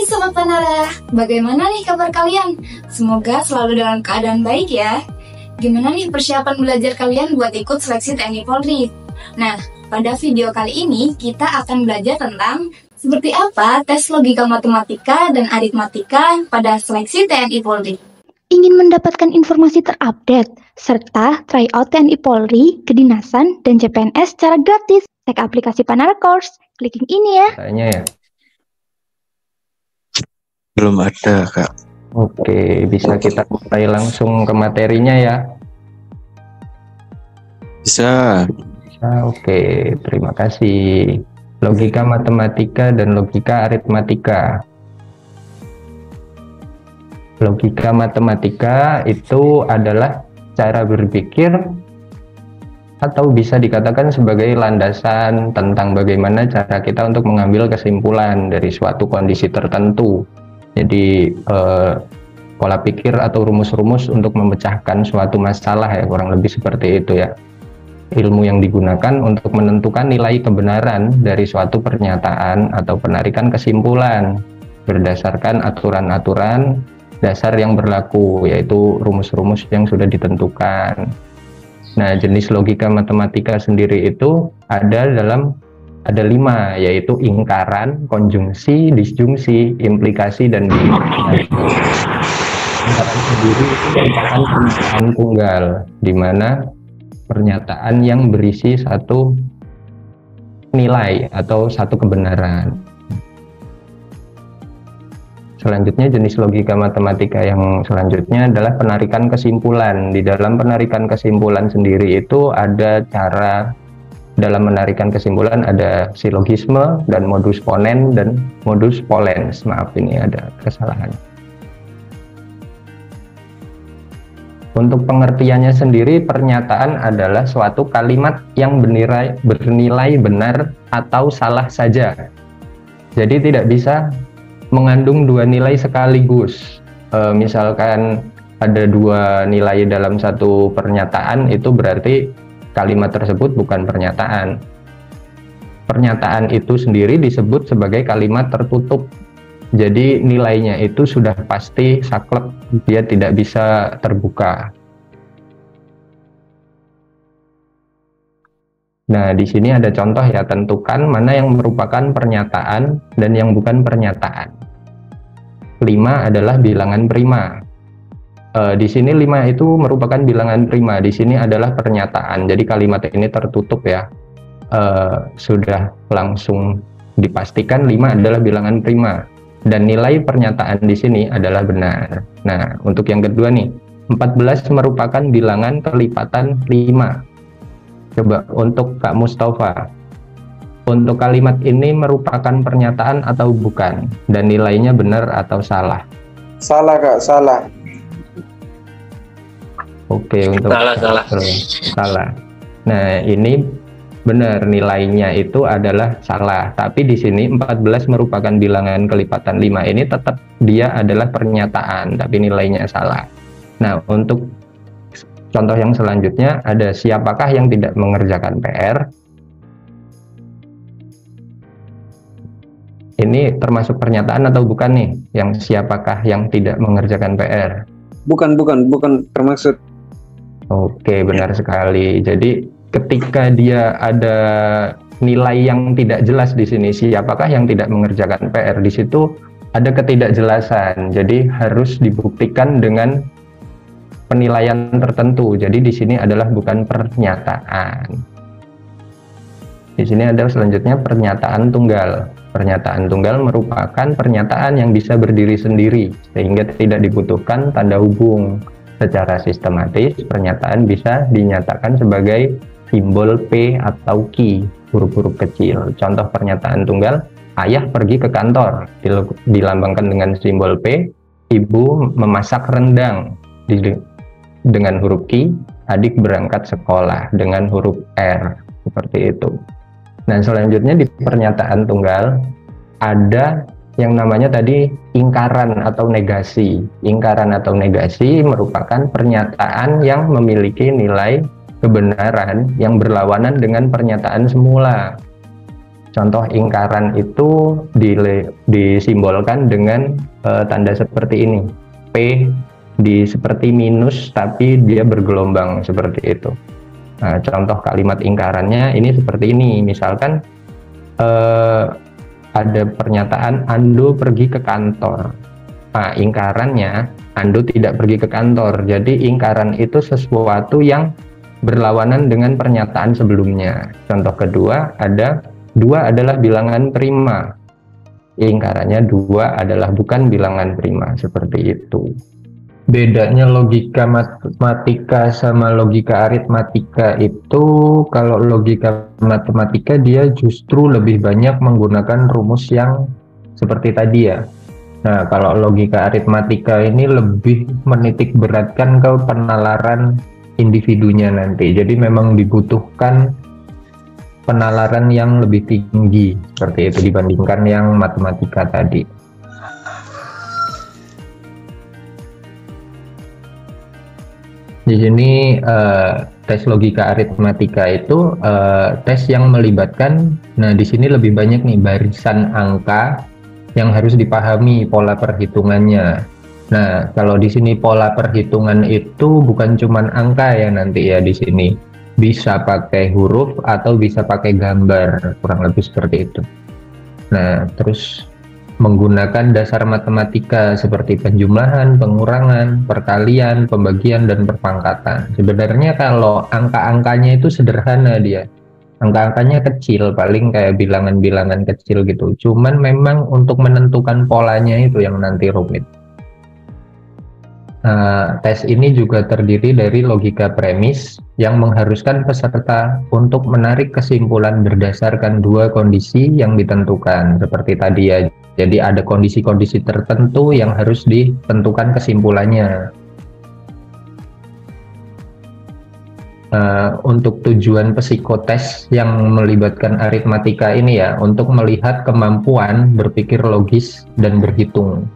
Sobat Panara, bagaimana nih kabar kalian? Semoga selalu dalam keadaan baik ya. Gimana nih persiapan belajar kalian buat ikut seleksi TNI Polri? Nah, pada video kali ini kita akan belajar tentang seperti apa tes logika matematika dan aritmatika pada seleksi TNI Polri. Ingin mendapatkan informasi terupdate serta tryout TNI Polri, kedinasan, dan CPNS secara gratis? Cek aplikasi Panara Course, klik link ini ya. Kayaknya ya. Belum ada, Kak. Oke, bisa kita mulai langsung ke materinya ya. Bisa. Oke, terima kasih. Logika matematika dan logika aritmatika. Logika matematika itu adalah cara berpikir atau bisa dikatakan sebagai landasan tentang bagaimana cara kita untuk mengambil kesimpulan dari suatu kondisi tertentu. Jadi pola pikir atau rumus-rumus untuk memecahkan suatu masalah ya, kurang lebih seperti itu ya. Ilmu yang digunakan untuk menentukan nilai kebenaran dari suatu pernyataan atau penarikan kesimpulan berdasarkan aturan-aturan dasar yang berlaku, yaitu rumus-rumus yang sudah ditentukan. Nah, jenis logika matematika sendiri itu ada 5, yaitu ingkaran, konjungsi, disjungsi, implikasi, dan diimplikasi. Ingkaran sendiri itu merupakan pernyataan tunggal, di mana pernyataan yang berisi satu nilai atau satu kebenaran. Selanjutnya, jenis logika matematika yang selanjutnya adalah penarikan kesimpulan. Di dalam penarikan kesimpulan sendiri itu ada cara dalam menarikan kesimpulan, ada silogisme dan modus ponens dan modus polens. Maaf, ini ada kesalahan. Untuk pengertiannya sendiri, pernyataan adalah suatu kalimat yang bernilai benar atau salah saja. Jadi tidak bisa mengandung dua nilai sekaligus. Misalkan ada dua nilai dalam satu pernyataan, itu berarti kalimat tersebut bukan pernyataan. Pernyataan itu sendiri disebut sebagai kalimat tertutup. Jadi nilainya itu sudah pasti saklek, dia tidak bisa terbuka. Nah, di sini ada contoh ya, tentukan mana yang merupakan pernyataan dan yang bukan pernyataan. 5 adalah bilangan prima. Di sini 5 itu merupakan bilangan prima, di sini adalah pernyataan. Jadi kalimat ini tertutup ya. Sudah langsung dipastikan 5 adalah bilangan prima dan nilai pernyataan di sini adalah benar. Nah, untuk yang kedua nih, 14 merupakan bilangan kelipatan 5. Coba untuk Kak Mustafa, untuk kalimat ini merupakan pernyataan atau bukan, dan nilainya benar atau salah? Salah, Kak, salah. Oke, untuk salah. Nah, ini benar, nilainya itu adalah salah. Tapi di sini 14 merupakan bilangan kelipatan 5 ini tetap dia adalah pernyataan, tapi nilainya salah. Nah, untuk contoh yang selanjutnya ada siapakah yang tidak mengerjakan PR? Ini termasuk pernyataan atau bukan nih? Yang siapakah yang tidak mengerjakan PR? Bukan termaksud. Oke, benar sekali. Jadi ketika dia ada nilai yang tidak jelas di sini, siapakah yang tidak mengerjakan PR, di situ ada ketidakjelasan. Jadi harus dibuktikan dengan penilaian tertentu. Jadi di sini adalah bukan pernyataan. Di sini ada selanjutnya pernyataan tunggal. Pernyataan tunggal merupakan pernyataan yang bisa berdiri sendiri sehingga tidak dibutuhkan tanda hubung. Secara sistematis, pernyataan bisa dinyatakan sebagai simbol P atau Q, huruf-huruf kecil. Contoh pernyataan tunggal, ayah pergi ke kantor, dilambangkan dengan simbol P. Ibu memasak rendang, dengan huruf Q. Adik berangkat sekolah, dengan huruf R, seperti itu. Nah, selanjutnya di pernyataan tunggal, ada yang namanya tadi ingkaran atau negasi. Ingkaran atau negasi merupakan pernyataan yang memiliki nilai kebenaran yang berlawanan dengan pernyataan semula. Contoh ingkaran itu disimbolkan dengan tanda seperti ini. P seperti minus tapi dia bergelombang seperti itu. Nah, contoh kalimat ingkarannya ini seperti ini. Misalkan ada pernyataan Ando pergi ke kantor. Nah, ingkarannya Ando tidak pergi ke kantor. Jadi ingkaran itu sesuatu yang berlawanan dengan pernyataan sebelumnya. Contoh kedua, ada 2 adalah bilangan prima. Ingkarannya 2 adalah bukan bilangan prima, seperti itu. Bedanya logika matematika sama logika aritmatika itu, kalau logika matematika dia justru lebih banyak menggunakan rumus yang seperti tadi ya. Nah, kalau logika aritmatika ini lebih menitik beratkan ke penalaran individunya nanti. Jadi memang dibutuhkan penalaran yang lebih tinggi seperti itu dibandingkan yang matematika tadi. Di sini tes logika aritmatika itu tes yang melibatkan, nah di sini lebih banyak nih barisan angka yang harus dipahami pola perhitungannya. Nah, kalau di sini pola perhitungan itu bukan cuman angka ya nanti ya di sini. Bisa pakai huruf atau bisa pakai gambar, kurang lebih seperti itu. Nah, terus menggunakan dasar matematika seperti penjumlahan, pengurangan, perkalian, pembagian, dan perpangkatan. Sebenarnya kalau angka-angkanya itu sederhana dia. Angka-angkanya kecil, paling kayak bilangan-bilangan kecil gitu. Cuman memang untuk menentukan polanya itu yang nanti rumit. Tes ini juga terdiri dari logika premis yang mengharuskan peserta untuk menarik kesimpulan berdasarkan 2 kondisi yang ditentukan seperti tadi ya. Jadi ada kondisi-kondisi tertentu yang harus ditentukan kesimpulannya. Untuk tujuan psikotes yang melibatkan aritmatika ini ya, untuk melihat kemampuan berpikir logis dan berhitung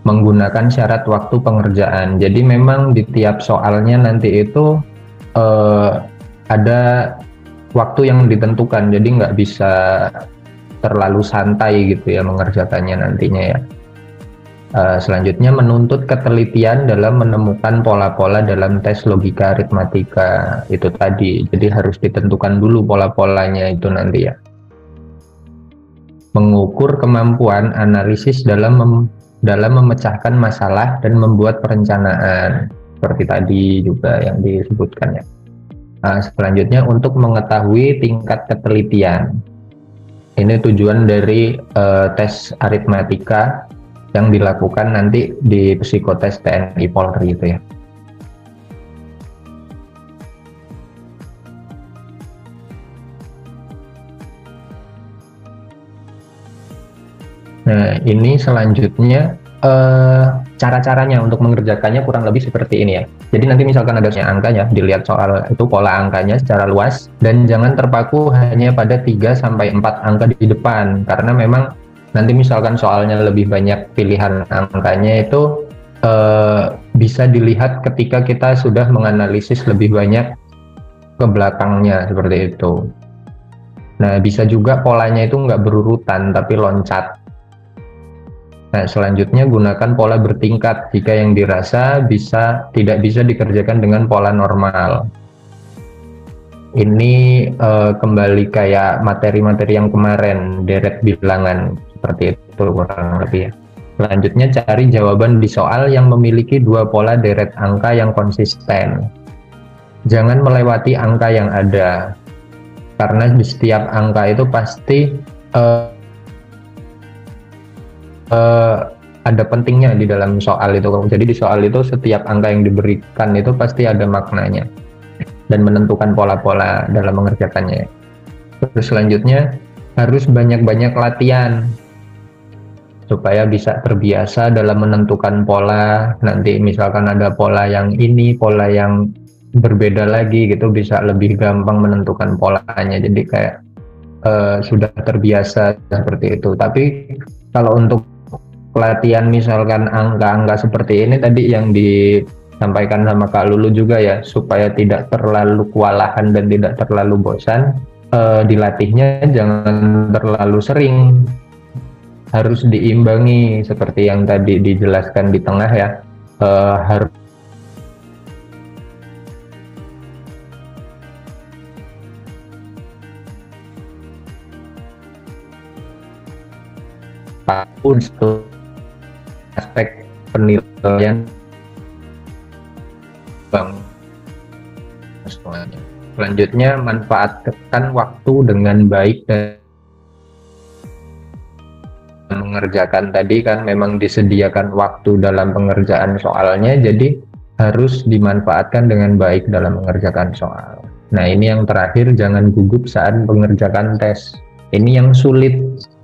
menggunakan syarat waktu pengerjaan. Jadi memang di tiap soalnya nanti itu ada waktu yang ditentukan, jadi nggak bisa terlalu santai gitu ya mengerjakannya nantinya ya. Selanjutnya menuntut ketelitian dalam menemukan pola-pola dalam tes logika aritmatika itu tadi. Jadi harus ditentukan dulu pola-polanya itu nanti ya. Mengukur kemampuan analisis dalam memecahkan masalah dan membuat perencanaan seperti tadi juga yang disebutkan ya. Selanjutnya untuk mengetahui tingkat ketelitian. Ini tujuan dari tes aritmatika yang dilakukan nanti di psikotes TNI Polri itu ya. Nah, ini selanjutnya cara-caranya untuk mengerjakannya kurang lebih seperti ini ya. Jadi nanti misalkan ada angkanya, dilihat soal itu pola angkanya secara luas dan jangan terpaku hanya pada 3-4 angka di depan, karena memang nanti misalkan soalnya lebih banyak pilihan angkanya itu bisa dilihat ketika kita sudah menganalisis lebih banyak ke belakangnya seperti itu. Nah, bisa juga polanya itu nggak berurutan tapi loncat. Nah, selanjutnya gunakan pola bertingkat jika yang dirasa tidak bisa dikerjakan dengan pola normal. Ini kembali kayak materi-materi yang kemarin, deret bilangan seperti itu kurang lebih ya. Selanjutnya cari jawaban di soal yang memiliki 2 pola deret angka yang konsisten. Jangan melewati angka yang ada, karena di setiap angka itu pasti ada pentingnya di dalam soal itu. Jadi di soal itu setiap angka yang diberikan itu pasti ada maknanya dan menentukan pola-pola dalam mengerjakannya. Terus selanjutnya harus banyak-banyak latihan supaya bisa terbiasa dalam menentukan pola. Nanti misalkan ada pola yang ini, pola yang berbeda lagi gitu, bisa lebih gampang menentukan polanya. Jadi kayak sudah terbiasa seperti itu. Tapi kalau untuk latihan misalkan angka-angka seperti ini tadi yang disampaikan sama Kak Lulu juga ya, supaya tidak terlalu kewalahan dan tidak terlalu bosan, dilatihnya jangan terlalu sering, harus diimbangi seperti yang tadi dijelaskan di tengah ya. Harus untuk aspek penilaian bang semuanya. Selanjutnya, manfaatkan waktu dengan baik dan mengerjakan. Tadi kan memang disediakan waktu dalam pengerjaan soalnya, jadi harus dimanfaatkan dengan baik dalam mengerjakan soal. Nah, ini yang terakhir, jangan gugup saat mengerjakan tes. Ini yang sulit.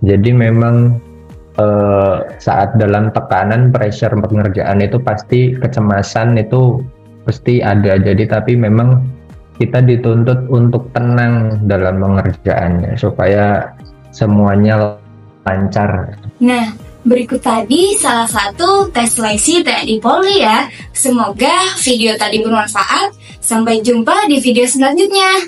Jadi memang saat dalam tekanan, pressure pengerjaan itu pasti, kecemasan itu pasti ada. Jadi tapi memang kita dituntut untuk tenang dalam pengerjaannya supaya semuanya lancar. Nah, berikut tadi salah satu tes seleksi TNI Polri ya. Semoga video tadi bermanfaat. Sampai jumpa di video selanjutnya.